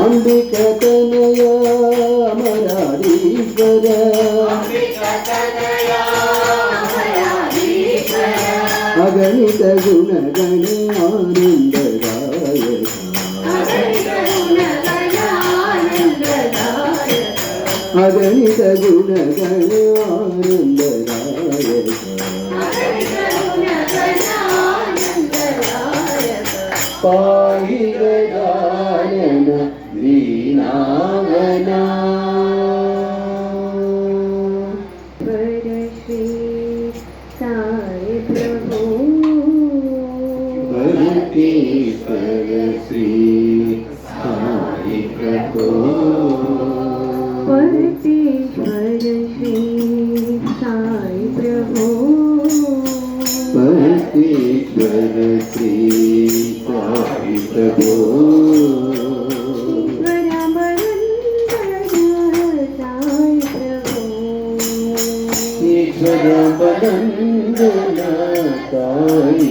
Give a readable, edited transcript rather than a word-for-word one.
अंबिकतनय अमराधीश्वर अगणित गुणगण आनंददायक अगणित गुणगण आनंददायक पाहि गजानन दीनावना श्री साई प्रभु भक्तीश्वर श्री साई प्रभु भक्तीश्वर श्री साई प्रभु भक्तीश्वर श्री साई प्रभु ईश्वर बंदना साई